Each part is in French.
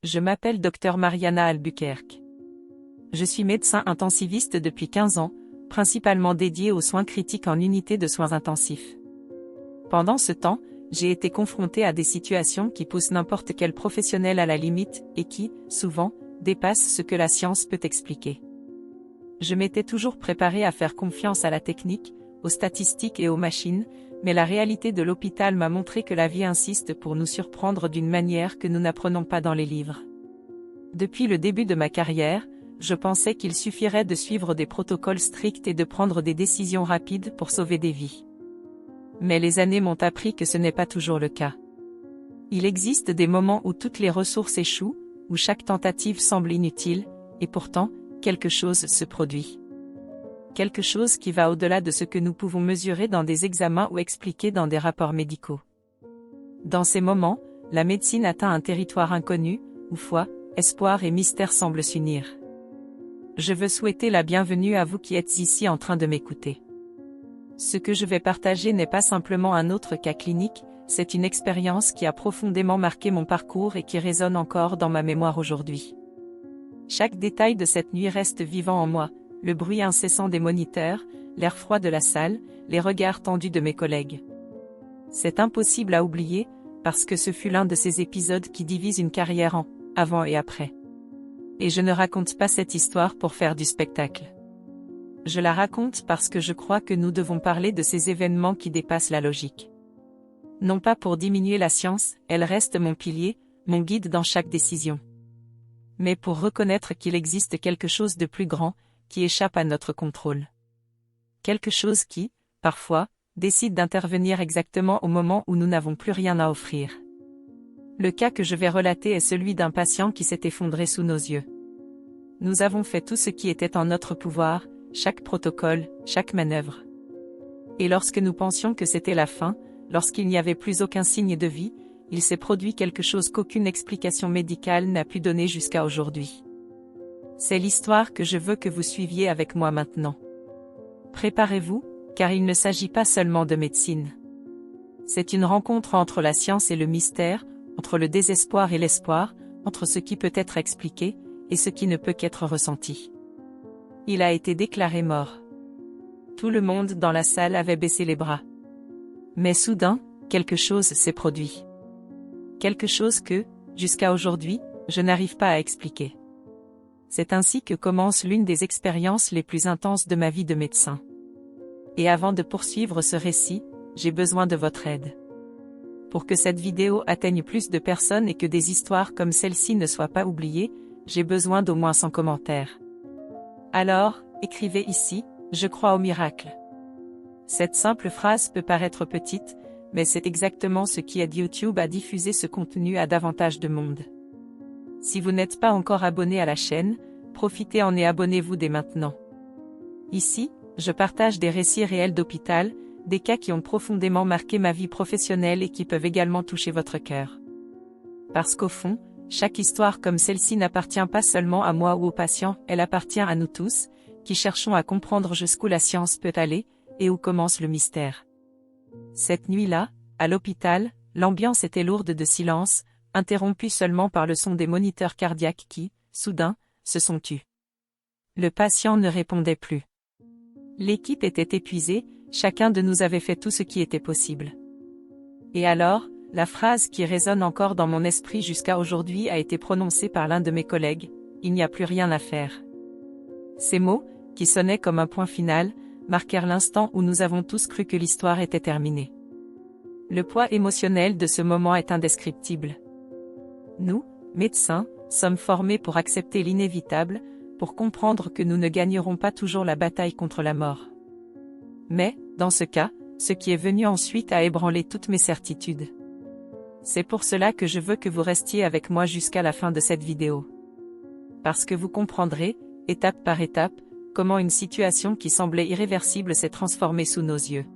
Je m'appelle Dr Mariana Albuquerque. Je suis médecin intensiviste depuis 15 ans, principalement dédié aux soins critiques en unité de soins intensifs. Pendant ce temps, j'ai été confronté à des situations qui poussent n'importe quel professionnel à la limite et qui, souvent, dépassent ce que la science peut expliquer. Je m'étais toujours préparé à faire confiance à la technique, aux statistiques et aux machines, mais la réalité de l'hôpital m'a montré que la vie insiste pour nous surprendre d'une manière que nous n'apprenons pas dans les livres. Depuis le début de ma carrière, je pensais qu'il suffirait de suivre des protocoles stricts et de prendre des décisions rapides pour sauver des vies. Mais les années m'ont appris que ce n'est pas toujours le cas. Il existe des moments où toutes les ressources échouent, où chaque tentative semble inutile, et pourtant, quelque chose se produit. Quelque chose qui va au-delà de ce que nous pouvons mesurer dans des examens ou expliquer dans des rapports médicaux. Dans ces moments, la médecine atteint un territoire inconnu, où foi, espoir et mystère semblent s'unir. Je veux souhaiter la bienvenue à vous qui êtes ici en train de m'écouter. Ce que je vais partager n'est pas simplement un autre cas clinique, c'est une expérience qui a profondément marqué mon parcours et qui résonne encore dans ma mémoire aujourd'hui. Chaque détail de cette nuit reste vivant en moi, le bruit incessant des moniteurs, l'air froid de la salle, les regards tendus de mes collègues. C'est impossible à oublier, parce que ce fut l'un de ces épisodes qui divisent une carrière en avant et après. Et je ne raconte pas cette histoire pour faire du spectacle. Je la raconte parce que je crois que nous devons parler de ces événements qui dépassent la logique. Non pas pour diminuer la science, elle reste mon pilier, mon guide dans chaque décision. Mais pour reconnaître qu'il existe quelque chose de plus grand, qui échappe à notre contrôle. Quelque chose qui, parfois, décide d'intervenir exactement au moment où nous n'avons plus rien à offrir. Le cas que je vais relater est celui d'un patient qui s'est effondré sous nos yeux. Nous avons fait tout ce qui était en notre pouvoir, chaque protocole, chaque manœuvre. Et lorsque nous pensions que c'était la fin, lorsqu'il n'y avait plus aucun signe de vie, il s'est produit quelque chose qu'aucune explication médicale n'a pu donner jusqu'à aujourd'hui. C'est l'histoire que je veux que vous suiviez avec moi maintenant. Préparez-vous, car il ne s'agit pas seulement de médecine. C'est une rencontre entre la science et le mystère, entre le désespoir et l'espoir, entre ce qui peut être expliqué, et ce qui ne peut qu'être ressenti. Il a été déclaré mort. Tout le monde dans la salle avait baissé les bras. Mais soudain, quelque chose s'est produit. Quelque chose que, jusqu'à aujourd'hui, je n'arrive pas à expliquer. C'est ainsi que commence l'une des expériences les plus intenses de ma vie de médecin. Et avant de poursuivre ce récit, j'ai besoin de votre aide. Pour que cette vidéo atteigne plus de personnes et que des histoires comme celle-ci ne soient pas oubliées, j'ai besoin d'au moins 100 commentaires. Alors, écrivez ici, je crois au miracle. Cette simple phrase peut paraître petite, mais c'est exactement ce qui aide YouTube à diffuser ce contenu à davantage de monde. Si vous n'êtes pas encore abonné à la chaîne, profitez-en et abonnez-vous dès maintenant. Ici, je partage des récits réels d'hôpital, des cas qui ont profondément marqué ma vie professionnelle et qui peuvent également toucher votre cœur. Parce qu'au fond, chaque histoire comme celle-ci n'appartient pas seulement à moi ou aux patients, elle appartient à nous tous, qui cherchons à comprendre jusqu'où la science peut aller, et où commence le mystère. Cette nuit-là, à l'hôpital, l'ambiance était lourde de silence, interrompue seulement par le son des moniteurs cardiaques qui, soudain, se sont tus. Le patient ne répondait plus. L'équipe était épuisée, chacun de nous avait fait tout ce qui était possible. Et alors, la phrase qui résonne encore dans mon esprit jusqu'à aujourd'hui a été prononcée par l'un de mes collègues, « Il n'y a plus rien à faire ». Ces mots, qui sonnaient comme un point final, marquèrent l'instant où nous avons tous cru que l'histoire était terminée. Le poids émotionnel de ce moment est indescriptible. Nous, médecins, sommes formés pour accepter l'inévitable, pour comprendre que nous ne gagnerons pas toujours la bataille contre la mort. Mais, dans ce cas, ce qui est venu ensuite a ébranlé toutes mes certitudes. C'est pour cela que je veux que vous restiez avec moi jusqu'à la fin de cette vidéo. Parce que vous comprendrez, étape par étape, comment une situation qui semblait irréversible s'est transformée sous nos yeux.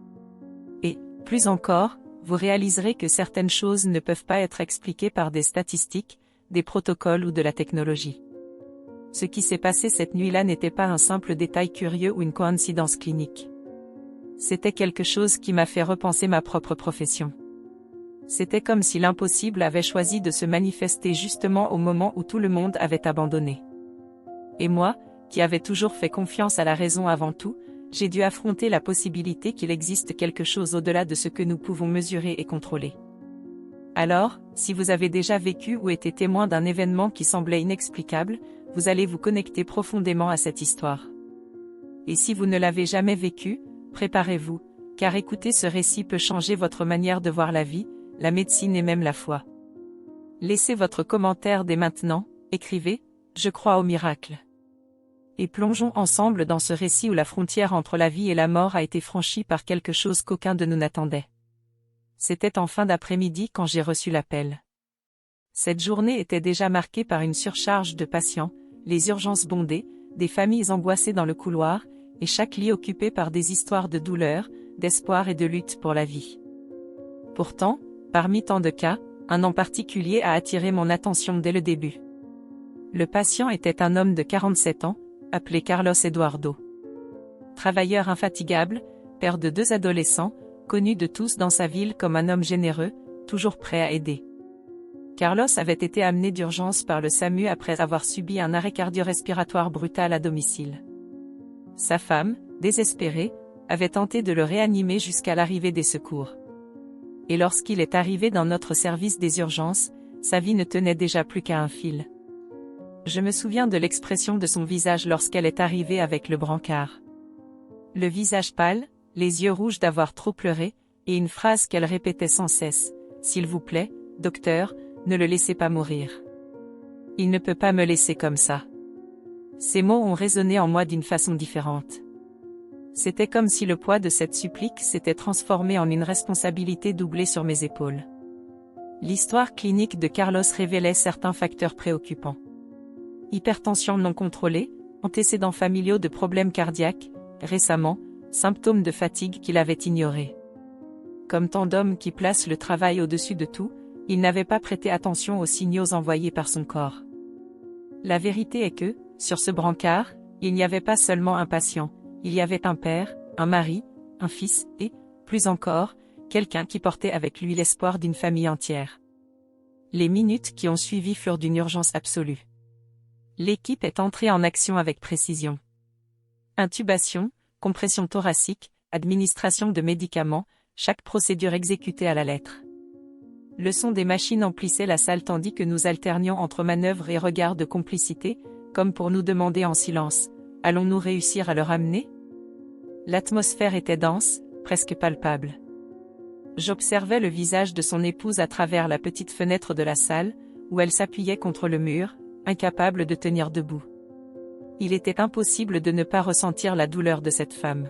Et, plus encore, vous réaliserez que certaines choses ne peuvent pas être expliquées par des statistiques, des protocoles ou de la technologie. Ce qui s'est passé cette nuit-là n'était pas un simple détail curieux ou une coïncidence clinique. C'était quelque chose qui m'a fait repenser ma propre profession. C'était comme si l'impossible avait choisi de se manifester justement au moment où tout le monde avait abandonné. Et moi, qui avais toujours fait confiance à la raison avant tout, j'ai dû affronter la possibilité qu'il existe quelque chose au-delà de ce que nous pouvons mesurer et contrôler. Alors, si vous avez déjà vécu ou été témoin d'un événement qui semblait inexplicable, vous allez vous connecter profondément à cette histoire. Et si vous ne l'avez jamais vécu, préparez-vous, car écouter ce récit peut changer votre manière de voir la vie, la médecine et même la foi. Laissez votre commentaire dès maintenant, écrivez « Je crois au miracle ». Et plongeons ensemble dans ce récit où la frontière entre la vie et la mort a été franchie par quelque chose qu'aucun de nous n'attendait. C'était en fin d'après-midi quand j'ai reçu l'appel. Cette journée était déjà marquée par une surcharge de patients, les urgences bondées, des familles angoissées dans le couloir, et chaque lit occupé par des histoires de douleur, d'espoir et de lutte pour la vie. Pourtant, parmi tant de cas, un nom particulier a attiré mon attention dès le début. Le patient était un homme de 47 ans, appelé Carlos Eduardo. Travailleur infatigable, père de 2 adolescents, connu de tous dans sa ville comme un homme généreux, toujours prêt à aider. Carlos avait été amené d'urgence par le SAMU après avoir subi un arrêt cardio-respiratoire brutal à domicile. Sa femme, désespérée, avait tenté de le réanimer jusqu'à l'arrivée des secours. Et lorsqu'il est arrivé dans notre service des urgences, sa vie ne tenait déjà plus qu'à un fil. Je me souviens de l'expression de son visage lorsqu'elle est arrivée avec le brancard. Le visage pâle, les yeux rouges d'avoir trop pleuré, et une phrase qu'elle répétait sans cesse, « S'il vous plaît, docteur, ne le laissez pas mourir. Il ne peut pas me laisser comme ça. » Ces mots ont résonné en moi d'une façon différente. C'était comme si le poids de cette supplique s'était transformé en une responsabilité doublée sur mes épaules. L'histoire clinique de Carlos révélait certains facteurs préoccupants. Hypertension non contrôlée, antécédents familiaux de problèmes cardiaques, récemment, symptômes de fatigue qu'il avait ignorés. Comme tant d'hommes qui placent le travail au-dessus de tout, il n'avait pas prêté attention aux signaux envoyés par son corps. La vérité est que, sur ce brancard, il n'y avait pas seulement un patient, il y avait un père, un mari, un fils et, plus encore, quelqu'un qui portait avec lui l'espoir d'une famille entière. Les minutes qui ont suivi furent d'une urgence absolue. L'équipe est entrée en action avec précision. Intubation, compression thoracique, administration de médicaments, chaque procédure exécutée à la lettre. Le son des machines emplissait la salle tandis que nous alternions entre manœuvres et regards de complicité, comme pour nous demander en silence, allons-nous réussir à le ramener? L'atmosphère était dense, presque palpable. J'observais le visage de son épouse à travers la petite fenêtre de la salle, où elle s'appuyait contre le mur, incapable de tenir debout. Il était impossible de ne pas ressentir la douleur de cette femme.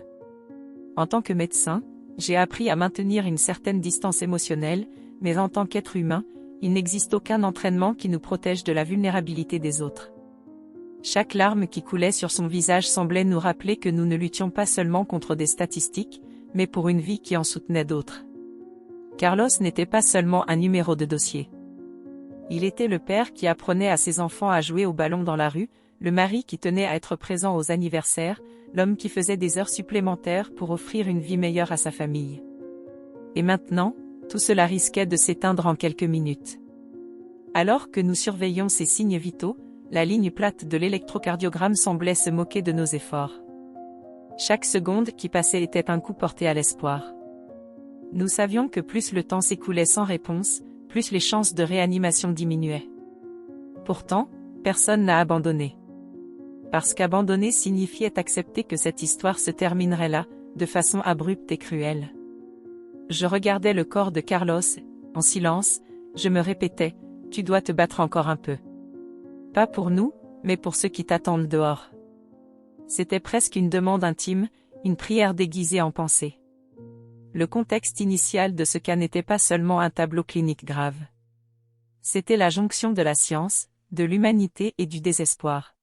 En tant que médecin, j'ai appris à maintenir une certaine distance émotionnelle, mais en tant qu'être humain, il n'existe aucun entraînement qui nous protège de la vulnérabilité des autres. Chaque larme qui coulait sur son visage semblait nous rappeler que nous ne luttions pas seulement contre des statistiques, mais pour une vie qui en soutenait d'autres. Carlos n'était pas seulement un numéro de dossier. Il était le père qui apprenait à ses enfants à jouer au ballon dans la rue, le mari qui tenait à être présent aux anniversaires, l'homme qui faisait des heures supplémentaires pour offrir une vie meilleure à sa famille. Et maintenant, tout cela risquait de s'éteindre en quelques minutes. Alors que nous surveillions ces signes vitaux, la ligne plate de l'électrocardiogramme semblait se moquer de nos efforts. Chaque seconde qui passait était un coup porté à l'espoir. Nous savions que plus le temps s'écoulait sans réponse, plus les chances de réanimation diminuaient. Pourtant, personne n'a abandonné. Parce qu'abandonner signifiait accepter que cette histoire se terminerait là, de façon abrupte et cruelle. Je regardais le corps de Carlos, en silence, je me répétais, tu dois te battre encore un peu. Pas pour nous, mais pour ceux qui t'attendent dehors. C'était presque une demande intime, une prière déguisée en pensée. Le contexte initial de ce cas n'était pas seulement un tableau clinique grave. C'était la jonction de la science, de l'humanité et du désespoir.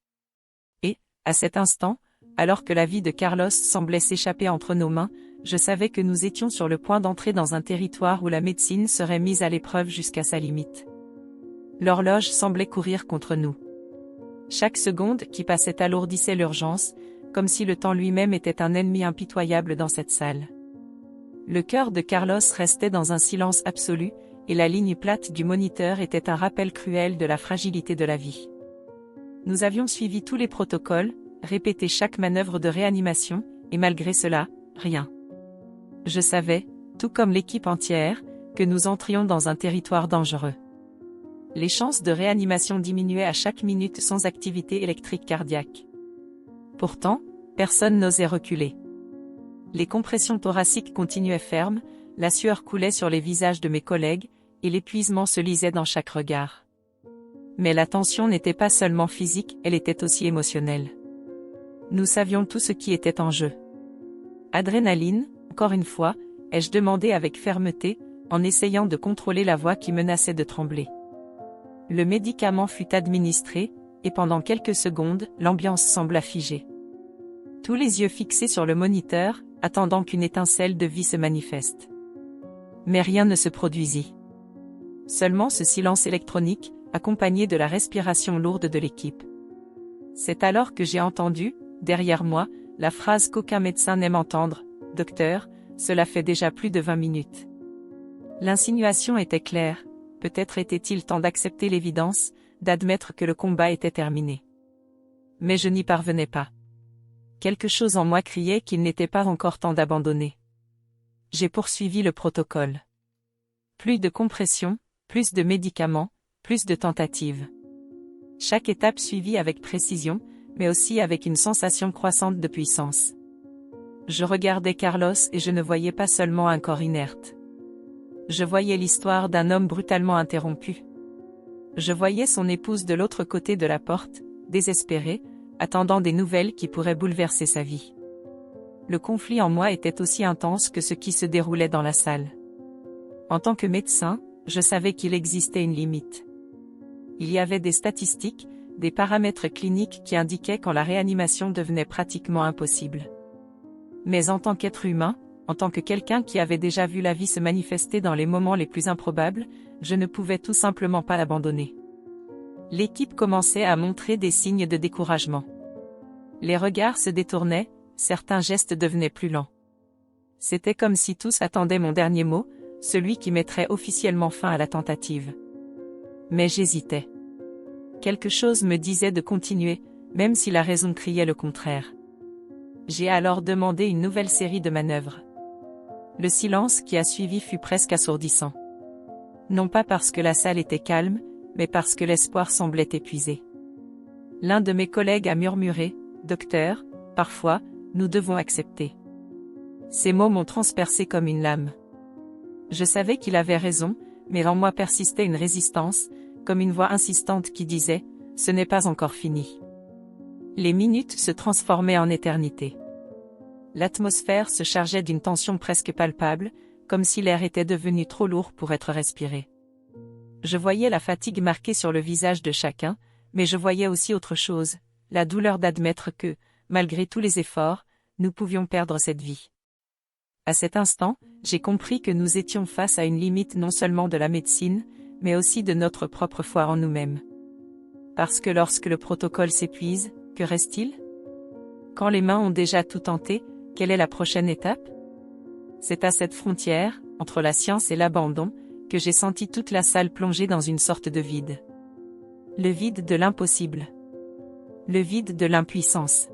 Et, à cet instant, alors que la vie de Carlos semblait s'échapper entre nos mains, je savais que nous étions sur le point d'entrer dans un territoire où la médecine serait mise à l'épreuve jusqu'à sa limite. L'horloge semblait courir contre nous. Chaque seconde qui passait alourdissait l'urgence, comme si le temps lui-même était un ennemi impitoyable dans cette salle. Le cœur de Carlos restait dans un silence absolu, et la ligne plate du moniteur était un rappel cruel de la fragilité de la vie. Nous avions suivi tous les protocoles, répété chaque manœuvre de réanimation, et malgré cela, rien. Je savais, tout comme l'équipe entière, que nous entrions dans un territoire dangereux. Les chances de réanimation diminuaient à chaque minute sans activité électrique cardiaque. Pourtant, personne n'osait reculer. Les compressions thoraciques continuaient fermes, la sueur coulait sur les visages de mes collègues, et l'épuisement se lisait dans chaque regard. Mais la tension n'était pas seulement physique, elle était aussi émotionnelle. Nous savions tout ce qui était en jeu. Adrénaline, encore une fois, ai-je demandé avec fermeté, en essayant de contrôler la voix qui menaçait de trembler. Le médicament fut administré, et pendant quelques secondes, l'ambiance sembla figée. Tous les yeux fixés sur le moniteur, attendant qu'une étincelle de vie se manifeste. Mais rien ne se produisit. Seulement ce silence électronique, accompagné de la respiration lourde de l'équipe. C'est alors que j'ai entendu, derrière moi, la phrase qu'aucun médecin n'aime entendre, « Docteur, cela fait déjà plus de 20 minutes. » L'insinuation était claire, peut-être était-il temps d'accepter l'évidence, d'admettre que le combat était terminé. Mais je n'y parvenais pas. Quelque chose en moi criait qu'il n'était pas encore temps d'abandonner. J'ai poursuivi le protocole. Plus de compression, plus de médicaments, plus de tentatives. Chaque étape suivie avec précision, mais aussi avec une sensation croissante de puissance. Je regardais Carlos et je ne voyais pas seulement un corps inerte. Je voyais l'histoire d'un homme brutalement interrompu. Je voyais son épouse de l'autre côté de la porte, désespérée, attendant des nouvelles qui pourraient bouleverser sa vie. Le conflit en moi était aussi intense que ce qui se déroulait dans la salle. En tant que médecin, je savais qu'il existait une limite. Il y avait des statistiques, des paramètres cliniques qui indiquaient quand la réanimation devenait pratiquement impossible. Mais en tant qu'être humain, en tant que quelqu'un qui avait déjà vu la vie se manifester dans les moments les plus improbables, je ne pouvais tout simplement pas l'abandonner. L'équipe commençait à montrer des signes de découragement. Les regards se détournaient, certains gestes devenaient plus lents. C'était comme si tous attendaient mon dernier mot, celui qui mettrait officiellement fin à la tentative. Mais j'hésitais. Quelque chose me disait de continuer, même si la raison criait le contraire. J'ai alors demandé une nouvelle série de manœuvres. Le silence qui a suivi fut presque assourdissant. Non pas parce que la salle était calme, mais parce que l'espoir semblait épuisé. L'un de mes collègues a murmuré, « Docteur, parfois, nous devons accepter. » Ces mots m'ont transpercé comme une lame. Je savais qu'il avait raison, mais en moi persistait une résistance, comme une voix insistante qui disait, « Ce n'est pas encore fini. » Les minutes se transformaient en éternité. L'atmosphère se chargeait d'une tension presque palpable, comme si l'air était devenu trop lourd pour être respiré. Je voyais la fatigue marquée sur le visage de chacun, mais je voyais aussi autre chose, la douleur d'admettre que, malgré tous les efforts, nous pouvions perdre cette vie. À cet instant, j'ai compris que nous étions face à une limite non seulement de la médecine, mais aussi de notre propre foi en nous-mêmes. Parce que lorsque le protocole s'épuise, que reste-t-il? Quand les mains ont déjà tout tenté, quelle est la prochaine étape? C'est à cette frontière, entre la science et l'abandon, que j'ai senti toute la salle plongée dans une sorte de vide. Le vide de l'impossible. Le vide de l'impuissance.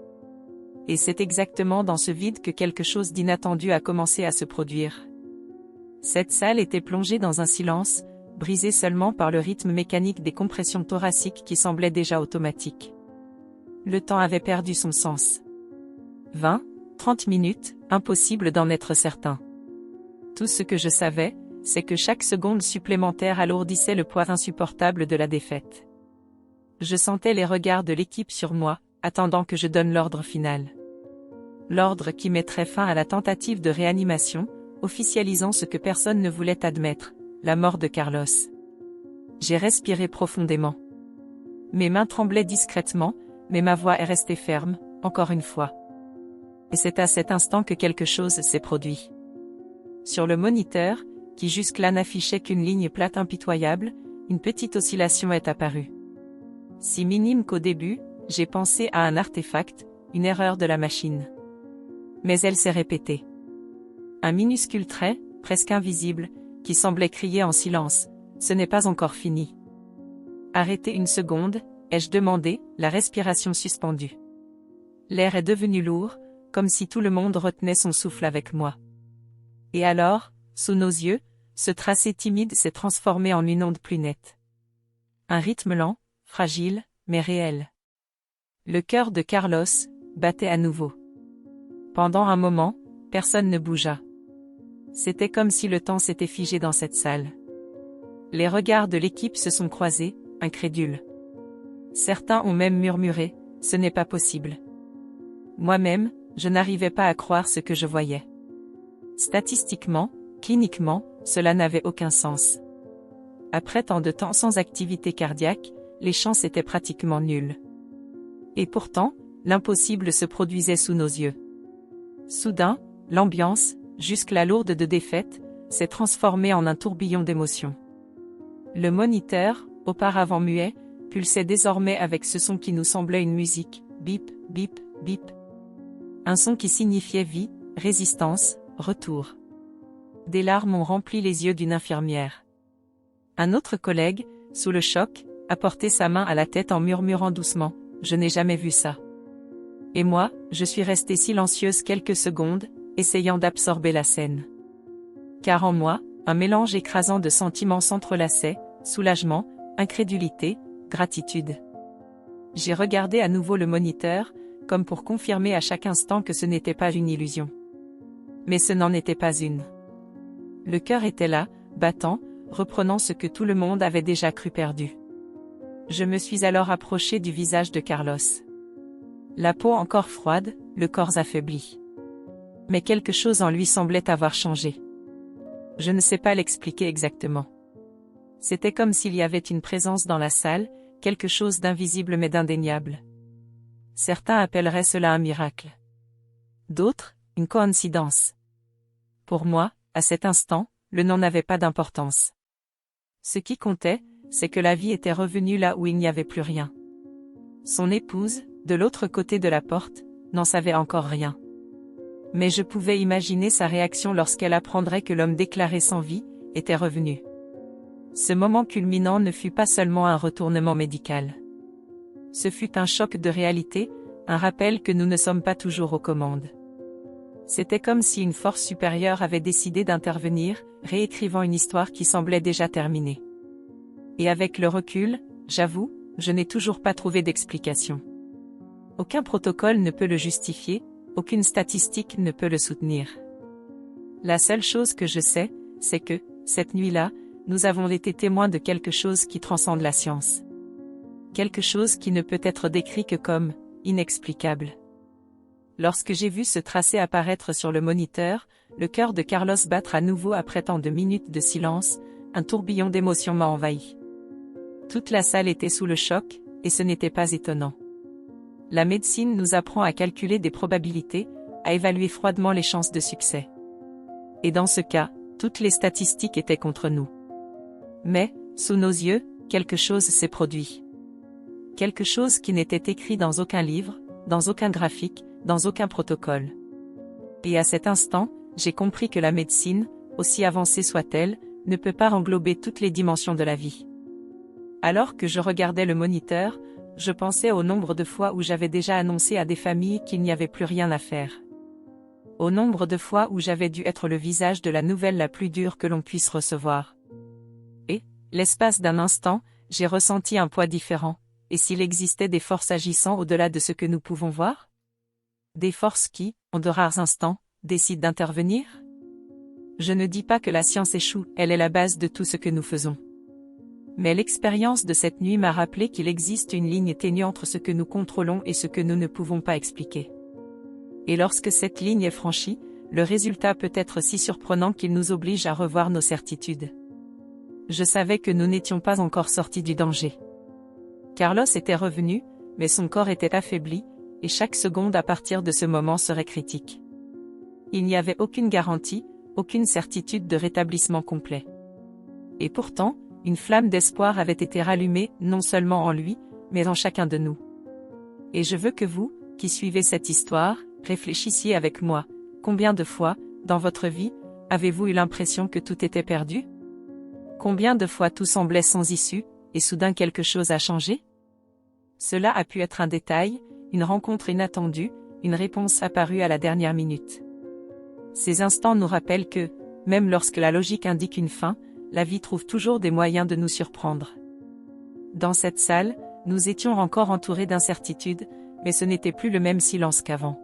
Et c'est exactement dans ce vide que quelque chose d'inattendu a commencé à se produire. Cette salle était plongée dans un silence, brisé seulement par le rythme mécanique des compressions thoraciques qui semblaient déjà automatiques. Le temps avait perdu son sens. 20, 30 minutes, impossible d'en être certain. Tout ce que je savais, c'est que chaque seconde supplémentaire alourdissait le poids insupportable de la défaite. Je sentais les regards de l'équipe sur moi, attendant que je donne l'ordre final. L'ordre qui mettrait fin à la tentative de réanimation, officialisant ce que personne ne voulait admettre, la mort de Carlos. J'ai respiré profondément. Mes mains tremblaient discrètement, mais ma voix est restée ferme, encore une fois. Et c'est à cet instant que quelque chose s'est produit. Sur le moniteur, qui jusque-là n'affichait qu'une ligne plate impitoyable, une petite oscillation est apparue. Si minime qu'au début, j'ai pensé à un artefact, une erreur de la machine. Mais elle s'est répétée. Un minuscule trait, presque invisible, qui semblait crier en silence, « Ce n'est pas encore fini. » Arrêtez une seconde, ai-je demandé, la respiration suspendue. L'air est devenu lourd, comme si tout le monde retenait son souffle avec moi. Et alors, sous nos yeux, ce tracé timide s'est transformé en une onde plus nette. Un rythme lent, fragile, mais réel. Le cœur de Carlos battait à nouveau. Pendant un moment, personne ne bougea. C'était comme si le temps s'était figé dans cette salle. Les regards de l'équipe se sont croisés, incrédules. Certains ont même murmuré, « Ce n'est pas possible. » Moi-même, je n'arrivais pas à croire ce que je voyais. Statistiquement, cliniquement, cela n'avait aucun sens. Après tant de temps sans activité cardiaque, les chances étaient pratiquement nulles. Et pourtant, l'impossible se produisait sous nos yeux. Soudain, l'ambiance, jusque-là lourde de défaite, s'est transformée en un tourbillon d'émotions. Le moniteur, auparavant muet, pulsait désormais avec ce son qui nous semblait une musique, bip, bip, bip. Un son qui signifiait vie, résistance, retour. Des larmes ont rempli les yeux d'une infirmière. Un autre collègue, sous le choc, a porté sa main à la tête en murmurant doucement, « Je n'ai jamais vu ça. » Et moi, je suis restée silencieuse quelques secondes, essayant d'absorber la scène. Car en moi, un mélange écrasant de sentiments s'entrelaçait, soulagement, incrédulité, gratitude. J'ai regardé à nouveau le moniteur, comme pour confirmer à chaque instant que ce n'était pas une illusion. Mais ce n'en était pas une. Le cœur était là, battant, reprenant ce que tout le monde avait déjà cru perdu. Je me suis alors approchée du visage de Carlos. La peau encore froide, le corps affaibli. Mais quelque chose en lui semblait avoir changé. Je ne sais pas l'expliquer exactement. C'était comme s'il y avait une présence dans la salle, quelque chose d'invisible mais d'indéniable. Certains appelleraient cela un miracle. D'autres, une coïncidence. Pour moi, à cet instant, le nom n'avait pas d'importance. Ce qui comptait, c'est que la vie était revenue là où il n'y avait plus rien. Son épouse, de l'autre côté de la porte, n'en savait encore rien. Mais je pouvais imaginer sa réaction lorsqu'elle apprendrait que l'homme déclaré sans vie était revenu. Ce moment culminant ne fut pas seulement un retournement médical. Ce fut un choc de réalité, un rappel que nous ne sommes pas toujours aux commandes. C'était comme si une force supérieure avait décidé d'intervenir, réécrivant une histoire qui semblait déjà terminée. Et avec le recul, j'avoue, je n'ai toujours pas trouvé d'explication. Aucun protocole ne peut le justifier, aucune statistique ne peut le soutenir. La seule chose que je sais, c'est que, cette nuit-là, nous avons été témoins de quelque chose qui transcende la science. Quelque chose qui ne peut être décrit que comme inexplicable. Lorsque j'ai vu ce tracé apparaître sur le moniteur, le cœur de Carlos battre à nouveau après tant de minutes de silence, un tourbillon d'émotions m'a envahi. Toute la salle était sous le choc, et ce n'était pas étonnant. La médecine nous apprend à calculer des probabilités, à évaluer froidement les chances de succès. Et dans ce cas, toutes les statistiques étaient contre nous. Mais, sous nos yeux, quelque chose s'est produit. Quelque chose qui n'était écrit dans aucun livre, dans aucun graphique, dans aucun protocole. Et à cet instant, j'ai compris que la médecine, aussi avancée soit-elle, ne peut pas englober toutes les dimensions de la vie. Alors que je regardais le moniteur, je pensais au nombre de fois où j'avais déjà annoncé à des familles qu'il n'y avait plus rien à faire. Au nombre de fois où j'avais dû être le visage de la nouvelle la plus dure que l'on puisse recevoir. Et, l'espace d'un instant, j'ai ressenti un poids différent. Et s'il existait des forces agissant au-delà de ce que nous pouvons voir? Des forces qui, en de rares instants, décident d'intervenir? Je ne dis pas que la science échoue, elle est la base de tout ce que nous faisons. Mais l'expérience de cette nuit m'a rappelé qu'il existe une ligne ténue entre ce que nous contrôlons et ce que nous ne pouvons pas expliquer. Et lorsque cette ligne est franchie, le résultat peut être si surprenant qu'il nous oblige à revoir nos certitudes. Je savais que nous n'étions pas encore sortis du danger. Carlos était revenu, mais son corps était affaibli, et chaque seconde à partir de ce moment serait critique. Il n'y avait aucune garantie, aucune certitude de rétablissement complet. Et pourtant, une flamme d'espoir avait été rallumée, non seulement en lui, mais en chacun de nous. Et je veux que vous, qui suivez cette histoire, réfléchissiez avec moi. Combien de fois, dans votre vie, avez-vous eu l'impression que tout était perdu ? Combien de fois tout semblait sans issue, et soudain quelque chose a changé? Cela a pu être un détail, une rencontre inattendue, une réponse apparue à la dernière minute. Ces instants nous rappellent que, même lorsque la logique indique une fin, la vie trouve toujours des moyens de nous surprendre. Dans cette salle, nous étions encore entourés d'incertitudes, mais ce n'était plus le même silence qu'avant.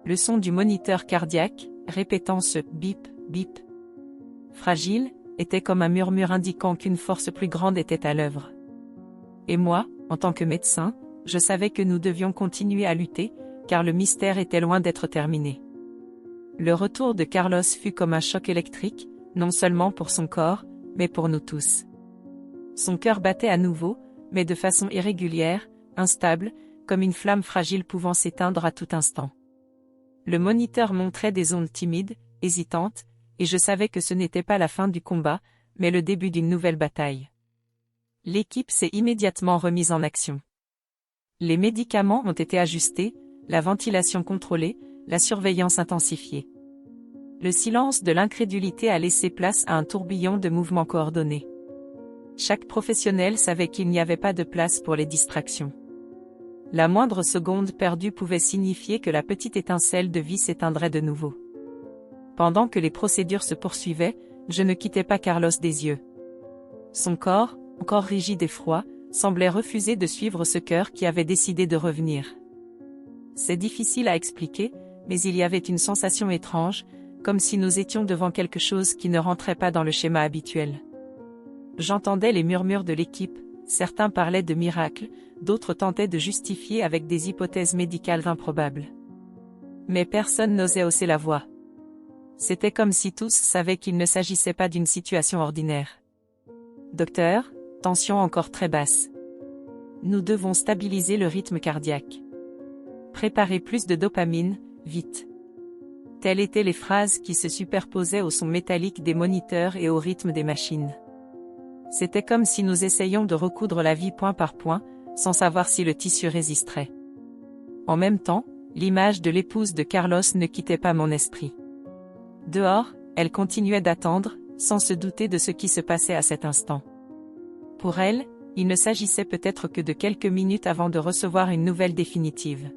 Le son du moniteur cardiaque, répétant ce bip, bip, fragile, était comme un murmure indiquant qu'une force plus grande était à l'œuvre. Et moi, en tant que médecin, je savais que nous devions continuer à lutter, car le mystère était loin d'être terminé. Le retour de Carlos fut comme un choc électrique, non seulement pour son corps, mais pour nous tous. Son cœur battait à nouveau, mais de façon irrégulière, instable, comme une flamme fragile pouvant s'éteindre à tout instant. Le moniteur montrait des ondes timides, hésitantes, et je savais que ce n'était pas la fin du combat, mais le début d'une nouvelle bataille. L'équipe s'est immédiatement remise en action. Les médicaments ont été ajustés, la ventilation contrôlée, la surveillance intensifiée. Le silence de l'incrédulité a laissé place à un tourbillon de mouvements coordonnés. Chaque professionnel savait qu'il n'y avait pas de place pour les distractions. La moindre seconde perdue pouvait signifier que la petite étincelle de vie s'éteindrait de nouveau. Pendant que les procédures se poursuivaient, je ne quittais pas Carlos des yeux. Son corps, encore rigide et froid, semblait refuser de suivre ce cœur qui avait décidé de revenir. C'est difficile à expliquer, mais il y avait une sensation étrange, comme si nous étions devant quelque chose qui ne rentrait pas dans le schéma habituel. J'entendais les murmures de l'équipe, certains parlaient de miracles, d'autres tentaient de justifier avec des hypothèses médicales improbables. Mais personne n'osait hausser la voix. C'était comme si tous savaient qu'il ne s'agissait pas d'une situation ordinaire. Docteur, tension encore très basse. Nous devons stabiliser le rythme cardiaque. Préparez plus de dopamine, vite. Telles étaient les phrases qui se superposaient au son métallique des moniteurs et au rythme des machines. C'était comme si nous essayions de recoudre la vie point par point, sans savoir si le tissu résisterait. En même temps, l'image de l'épouse de Carlos ne quittait pas mon esprit. Dehors, elle continuait d'attendre, sans se douter de ce qui se passait à cet instant. Pour elle, il ne s'agissait peut-être que de quelques minutes avant de recevoir une nouvelle définitive.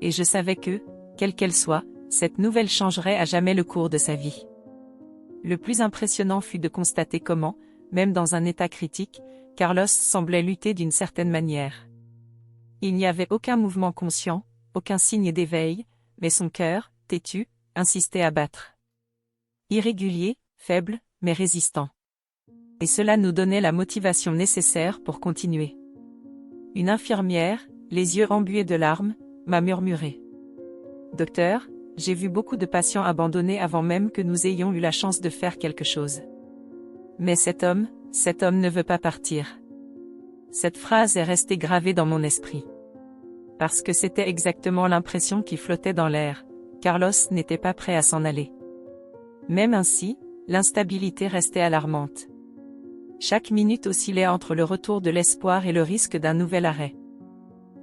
Et je savais que, quelle qu'elle soit, cette nouvelle changerait à jamais le cours de sa vie. Le plus impressionnant fut de constater comment, même dans un état critique, Carlos semblait lutter d'une certaine manière. Il n'y avait aucun mouvement conscient, aucun signe d'éveil, mais son cœur, têtu, insistait à battre. Irrégulier, faible, mais résistant. Et cela nous donnait la motivation nécessaire pour continuer. Une infirmière, les yeux embués de larmes, m'a murmuré. « Docteur, j'ai vu beaucoup de patients abandonnés avant même que nous ayons eu la chance de faire quelque chose. Mais cet homme ne veut pas partir. » Cette phrase est restée gravée dans mon esprit. Parce que c'était exactement l'impression qui flottait dans l'air, Carlos n'était pas prêt à s'en aller. Même ainsi, l'instabilité restait alarmante. Chaque minute oscillait entre le retour de l'espoir et le risque d'un nouvel arrêt.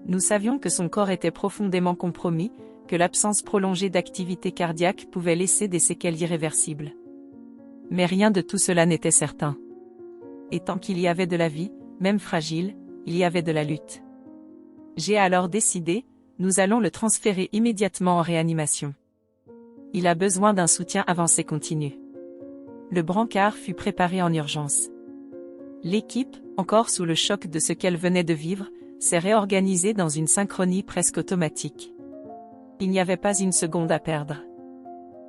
Nous savions que son corps était profondément compromis, que l'absence prolongée d'activité cardiaque pouvait laisser des séquelles irréversibles. Mais rien de tout cela n'était certain. Et tant qu'il y avait de la vie, même fragile, il y avait de la lutte. J'ai alors décidé, nous allons le transférer immédiatement en réanimation. Il a besoin d'un soutien avancé continu. Le brancard fut préparé en urgence. L'équipe, encore sous le choc de ce qu'elle venait de vivre, s'est réorganisée dans une synchronie presque automatique. Il n'y avait pas une seconde à perdre.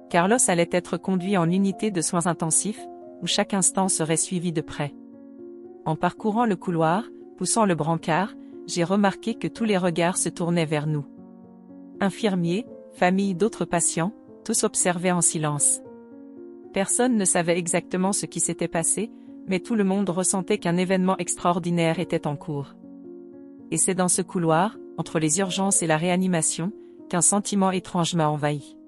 Carlos allait être conduit en unité de soins intensifs, où chaque instant serait suivi de près. En parcourant le couloir, poussant le brancard, j'ai remarqué que tous les regards se tournaient vers nous. Infirmiers, familles d'autres patients, tous observaient en silence. Personne ne savait exactement ce qui s'était passé, mais tout le monde ressentait qu'un événement extraordinaire était en cours. Et c'est dans ce couloir, entre les urgences et la réanimation, qu'un sentiment étrange m'a envahi.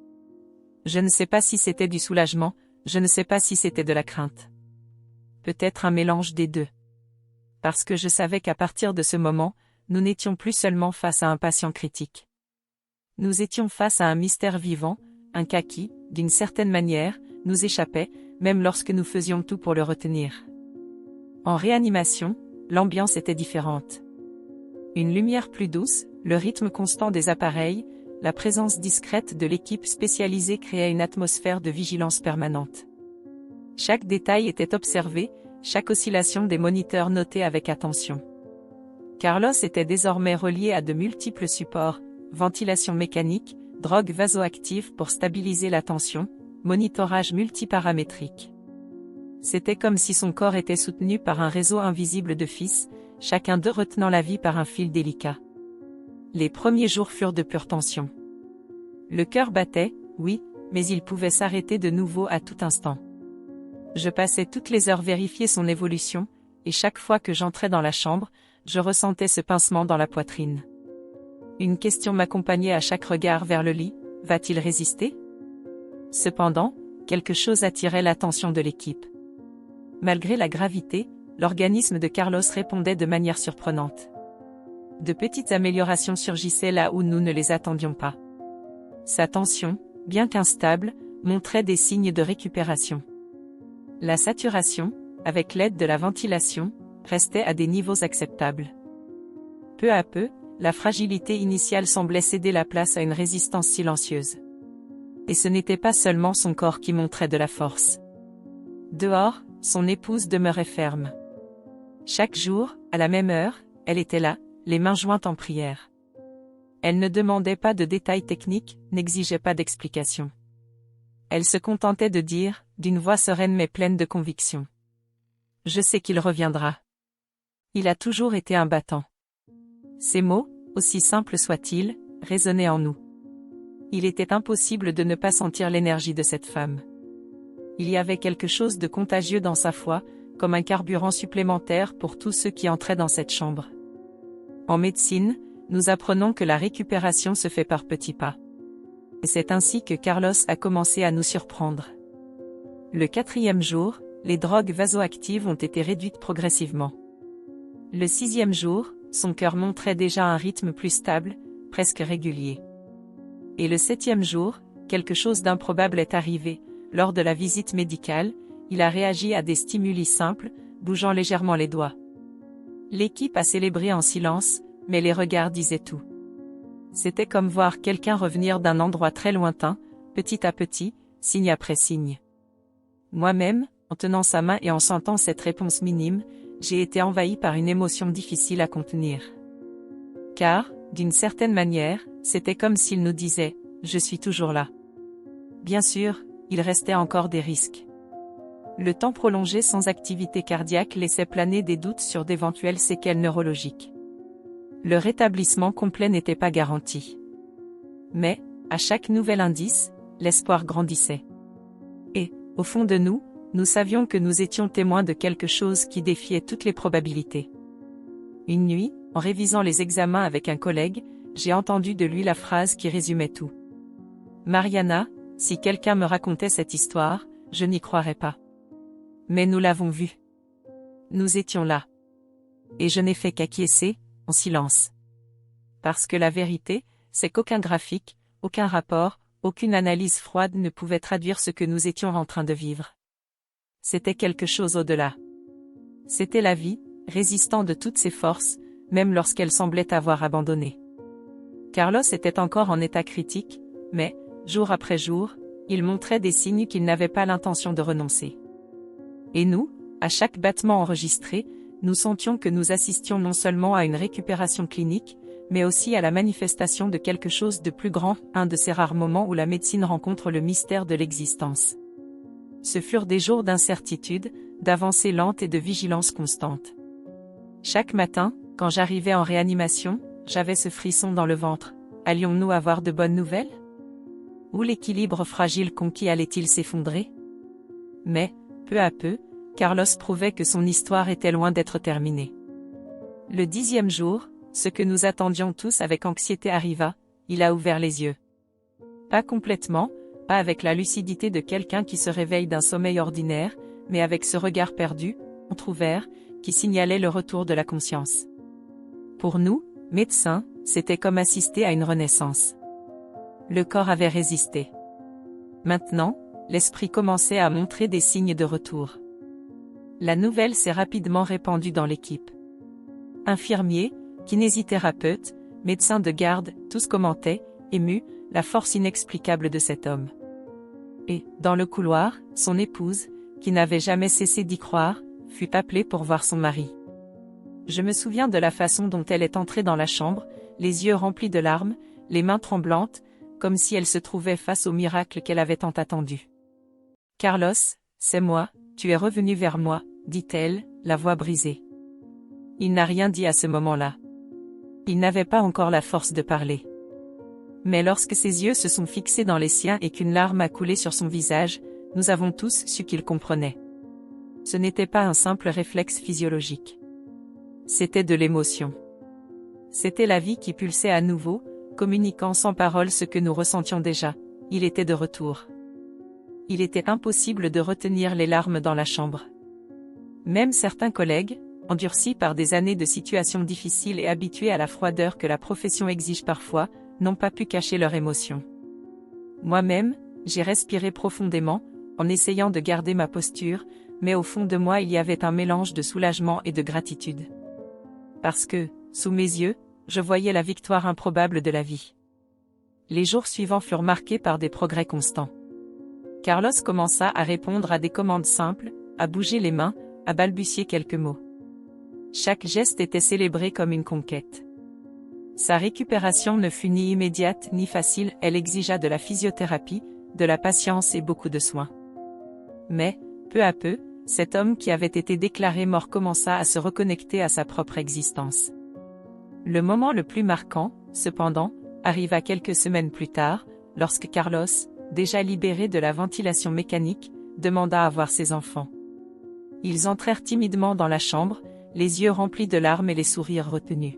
Je ne sais pas si c'était du soulagement, je ne sais pas si c'était de la crainte. Peut-être un mélange des deux. Parce que je savais qu'à partir de ce moment, nous n'étions plus seulement face à un patient critique. Nous étions face à un mystère vivant, un cas qui, d'une certaine manière, nous échappait, même lorsque nous faisions tout pour le retenir. En réanimation, l'ambiance était différente. Une lumière plus douce, le rythme constant des appareils, la présence discrète de l'équipe spécialisée créait une atmosphère de vigilance permanente. Chaque détail était observé, chaque oscillation des moniteurs notée avec attention. Carlos était désormais relié à de multiples supports, ventilation mécanique, drogue vasoactive pour stabiliser la tension, monitorage multiparamétrique. C'était comme si son corps était soutenu par un réseau invisible de fils, chacun d'eux retenant la vie par un fil délicat. Les premiers jours furent de pure tension. Le cœur battait, oui, mais il pouvait s'arrêter de nouveau à tout instant. Je passais toutes les heures vérifier son évolution, et chaque fois que j'entrais dans la chambre, je ressentais ce pincement dans la poitrine. Une question m'accompagnait à chaque regard vers le lit, va-t-il résister? Cependant, quelque chose attirait l'attention de l'équipe. Malgré la gravité, l'organisme de Carlos répondait de manière surprenante. De petites améliorations surgissaient là où nous ne les attendions pas. Sa tension, bien qu'instable, montrait des signes de récupération. La saturation, avec l'aide de la ventilation, restait à des niveaux acceptables. Peu à peu, la fragilité initiale semblait céder la place à une résistance silencieuse. Et ce n'était pas seulement son corps qui montrait de la force. Dehors, son épouse demeurait ferme. Chaque jour, à la même heure, elle était là, les mains jointes en prière. Elle ne demandait pas de détails techniques, n'exigeait pas d'explications. Elle se contentait de dire, d'une voix sereine mais pleine de conviction. « Je sais qu'il reviendra. Il a toujours été un battant. » Ces mots, aussi simples soient-ils, résonnaient en nous. Il était impossible de ne pas sentir l'énergie de cette femme. Il y avait quelque chose de contagieux dans sa foi, comme un carburant supplémentaire pour tous ceux qui entraient dans cette chambre. En médecine, nous apprenons que la récupération se fait par petits pas. Et c'est ainsi que Carlos a commencé à nous surprendre. Le 4e jour, les drogues vasoactives ont été réduites progressivement. Le 6e jour, son cœur montrait déjà un rythme plus stable, presque régulier. Et le 7e jour, quelque chose d'improbable est arrivé. Lors de la visite médicale, il a réagi à des stimuli simples, bougeant légèrement les doigts. L'équipe a célébré en silence, mais les regards disaient tout. C'était comme voir quelqu'un revenir d'un endroit très lointain, petit à petit, signe après signe. Moi-même, en tenant sa main et en sentant cette réponse minime, j'ai été envahi par une émotion difficile à contenir. Car, d'une certaine manière, c'était comme s'il nous disait « Je suis toujours là ». Bien sûr, il restait encore des risques. Le temps prolongé sans activité cardiaque laissait planer des doutes sur d'éventuelles séquelles neurologiques. Le rétablissement complet n'était pas garanti. Mais, à chaque nouvel indice, l'espoir grandissait. Et, au fond de nous, nous savions que nous étions témoins de quelque chose qui défiait toutes les probabilités. Une nuit, en révisant les examens avec un collègue, j'ai entendu de lui la phrase qui résumait tout. « Mariana, si quelqu'un me racontait cette histoire, je n'y croirais pas. Mais nous l'avons vu. Nous étions là. Et je n'ai fait qu'acquiescer, en silence. Parce que la vérité, c'est qu'aucun graphique, aucun rapport, aucune analyse froide ne pouvait traduire ce que nous étions en train de vivre. C'était quelque chose au-delà. C'était la vie, résistant de toutes ses forces, même lorsqu'elle semblait avoir abandonné. Carlos était encore en état critique, mais, jour après jour, il montrait des signes qu'il n'avait pas l'intention de renoncer. Et nous, à chaque battement enregistré, nous sentions que nous assistions non seulement à une récupération clinique, mais aussi à la manifestation de quelque chose de plus grand, un de ces rares moments où la médecine rencontre le mystère de l'existence. Ce furent des jours d'incertitude, d'avancée lente et de vigilance constante. Chaque matin, quand j'arrivais en réanimation, j'avais ce frisson dans le ventre. Allions-nous avoir de bonnes nouvelles? Ou l'équilibre fragile conquis allait-il s'effondrer? Mais, peu à peu, Carlos prouvait que son histoire était loin d'être terminée. Le 10e jour, ce que nous attendions tous avec anxiété arriva, il a ouvert les yeux. Pas complètement, pas avec la lucidité de quelqu'un qui se réveille d'un sommeil ordinaire, mais avec ce regard perdu, entrouvert, qui signalait le retour de la conscience. Pour nous, médecins, c'était comme assister à une renaissance. Le corps avait résisté. Maintenant, l'esprit commençait à montrer des signes de retour. La nouvelle s'est rapidement répandue dans l'équipe. Infirmiers, kinésithérapeutes, médecins de garde, tous commentaient, émus, la force inexplicable de cet homme. Et, dans le couloir, son épouse, qui n'avait jamais cessé d'y croire, fut appelée pour voir son mari. Je me souviens de la façon dont elle est entrée dans la chambre, les yeux remplis de larmes, les mains tremblantes, comme si elle se trouvait face au miracle qu'elle avait tant attendu. « Carlos, c'est moi, tu es revenu vers moi, dit-elle, la voix brisée. Il n'a rien dit à ce moment-là. Il n'avait pas encore la force de parler. Mais lorsque ses yeux se sont fixés dans les siens et qu'une larme a coulé sur son visage, nous avons tous su qu'il comprenait. Ce n'était pas un simple réflexe physiologique. C'était de l'émotion. C'était la vie qui pulsait à nouveau, communiquant sans parole ce que nous ressentions déjà. Il était de retour. Il était impossible de retenir les larmes dans la chambre. Même certains collègues, endurcis par des années de situations difficiles et habitués à la froideur que la profession exige parfois, n'ont pas pu cacher leur émotion. Moi-même, j'ai respiré profondément, en essayant de garder ma posture, mais au fond de moi il y avait un mélange de soulagement et de gratitude. Parce que, sous mes yeux, je voyais la victoire improbable de la vie. Les jours suivants furent marqués par des progrès constants. Carlos commença à répondre à des commandes simples, à bouger les mains, à balbutier quelques mots. Chaque geste était célébré comme une conquête. Sa récupération ne fut ni immédiate ni facile, elle exigea de la physiothérapie, de la patience et beaucoup de soins. Mais, peu à peu, cet homme qui avait été déclaré mort commença à se reconnecter à sa propre existence. Le moment le plus marquant, cependant, arriva quelques semaines plus tard, lorsque Carlos, déjà libéré de la ventilation mécanique, demanda à voir ses enfants. Ils entrèrent timidement dans la chambre, les yeux remplis de larmes et les sourires retenus.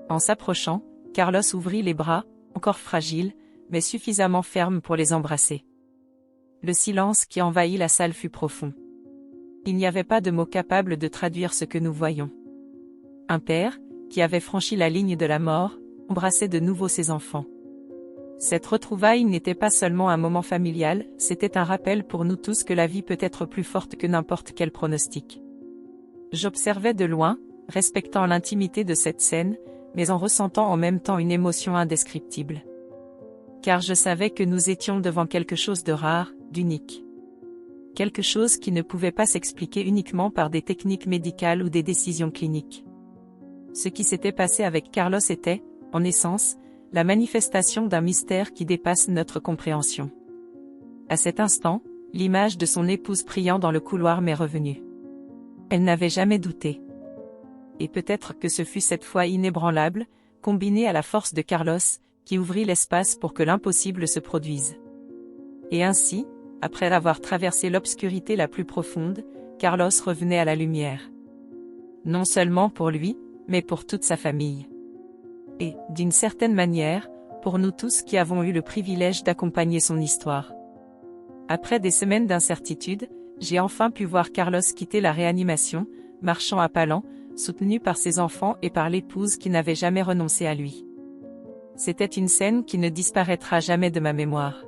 En s'approchant, Carlos ouvrit les bras, encore fragiles, mais suffisamment fermes pour les embrasser. Le silence qui envahit la salle fut profond. Il n'y avait pas de mots capables de traduire ce que nous voyions. Un père, qui avait franchi la ligne de la mort, embrassait de nouveau ses enfants. Cette retrouvaille n'était pas seulement un moment familial, c'était un rappel pour nous tous que la vie peut être plus forte que n'importe quel pronostic. J'observais de loin, respectant l'intimité de cette scène, mais en ressentant en même temps une émotion indescriptible. Car je savais que nous étions devant quelque chose de rare, d'unique. Quelque chose qui ne pouvait pas s'expliquer uniquement par des techniques médicales ou des décisions cliniques. Ce qui s'était passé avec Carlos était, en essence, la manifestation d'un mystère qui dépasse notre compréhension. À cet instant, l'image de son épouse priant dans le couloir m'est revenue. Elle n'avait jamais douté. Et peut-être que ce fut cette foi inébranlable, combinée à la force de Carlos, qui ouvrit l'espace pour que l'impossible se produise. Et ainsi, après avoir traversé l'obscurité la plus profonde, Carlos revenait à la lumière. Non seulement pour lui, mais pour toute sa famille. Et, d'une certaine manière, pour nous tous qui avons eu le privilège d'accompagner son histoire. Après des semaines d'incertitude, j'ai enfin pu voir Carlos quitter la réanimation, marchant à pas lents, soutenu par ses enfants et par l'épouse qui n'avait jamais renoncé à lui. C'était une scène qui ne disparaîtra jamais de ma mémoire.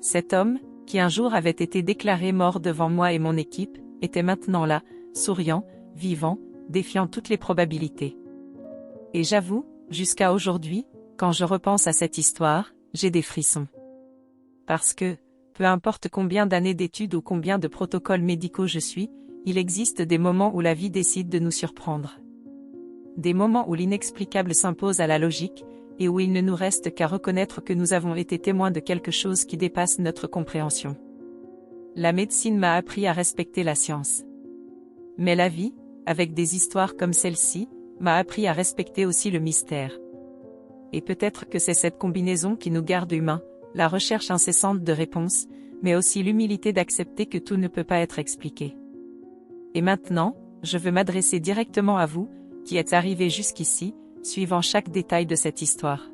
Cet homme, qui un jour avait été déclaré mort devant moi et mon équipe, était maintenant là, souriant, vivant, défiant toutes les probabilités. Et j'avoue, jusqu'à aujourd'hui, quand je repense à cette histoire, j'ai des frissons. Parce que, peu importe combien d'années d'études ou combien de protocoles médicaux je suis, il existe des moments où la vie décide de nous surprendre. Des moments où l'inexplicable s'impose à la logique, et où il ne nous reste qu'à reconnaître que nous avons été témoins de quelque chose qui dépasse notre compréhension. La médecine m'a appris à respecter la science. Mais la vie, avec des histoires comme celle-ci, m'a appris à respecter aussi le mystère. Et peut-être que c'est cette combinaison qui nous garde humains, la recherche incessante de réponses, mais aussi l'humilité d'accepter que tout ne peut pas être expliqué. Et maintenant, je veux m'adresser directement à vous, qui êtes arrivés jusqu'ici, suivant chaque détail de cette histoire.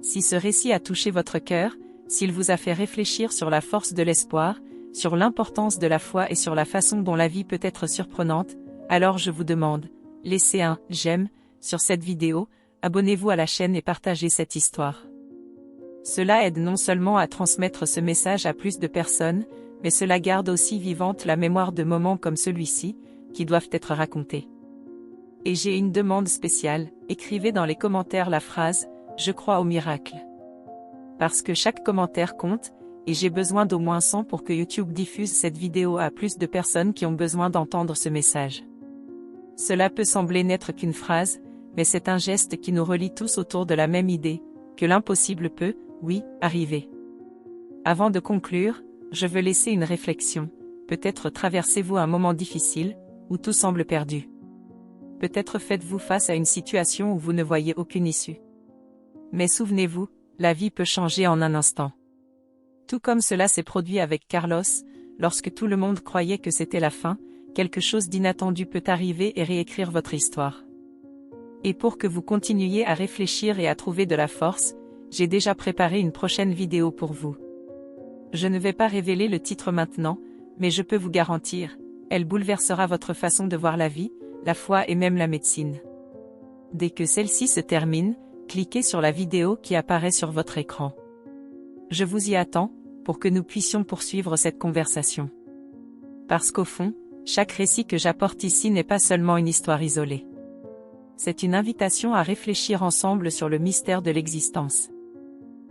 Si ce récit a touché votre cœur, s'il vous a fait réfléchir sur la force de l'espoir, sur l'importance de la foi et sur la façon dont la vie peut être surprenante, alors je vous demande, laissez un « j'aime » sur cette vidéo, abonnez-vous à la chaîne et partagez cette histoire. Cela aide non seulement à transmettre ce message à plus de personnes, mais cela garde aussi vivante la mémoire de moments comme celui-ci, qui doivent être racontés. Et j'ai une demande spéciale, écrivez dans les commentaires la phrase « Je crois au miracle ». Parce que chaque commentaire compte, et j'ai besoin d'au moins 100 pour que YouTube diffuse cette vidéo à plus de personnes qui ont besoin d'entendre ce message. Cela peut sembler n'être qu'une phrase, mais c'est un geste qui nous relie tous autour de la même idée, que l'impossible peut, oui, arriver. Avant de conclure, je veux laisser une réflexion. Peut-être traversez-vous un moment difficile, où tout semble perdu. Peut-être faites-vous face à une situation où vous ne voyez aucune issue. Mais souvenez-vous, la vie peut changer en un instant. Tout comme cela s'est produit avec Carlos, lorsque tout le monde croyait que c'était la fin, quelque chose d'inattendu peut arriver et réécrire votre histoire. Et pour que vous continuiez à réfléchir et à trouver de la force, j'ai déjà préparé une prochaine vidéo pour vous. Je ne vais pas révéler le titre maintenant, mais je peux vous garantir, elle bouleversera votre façon de voir la vie, la foi et même la médecine. Dès que celle-ci se termine, cliquez sur la vidéo qui apparaît sur votre écran. Je vous y attends, pour que nous puissions poursuivre cette conversation. Parce qu'au fond, chaque récit que j'apporte ici n'est pas seulement une histoire isolée. C'est une invitation à réfléchir ensemble sur le mystère de l'existence.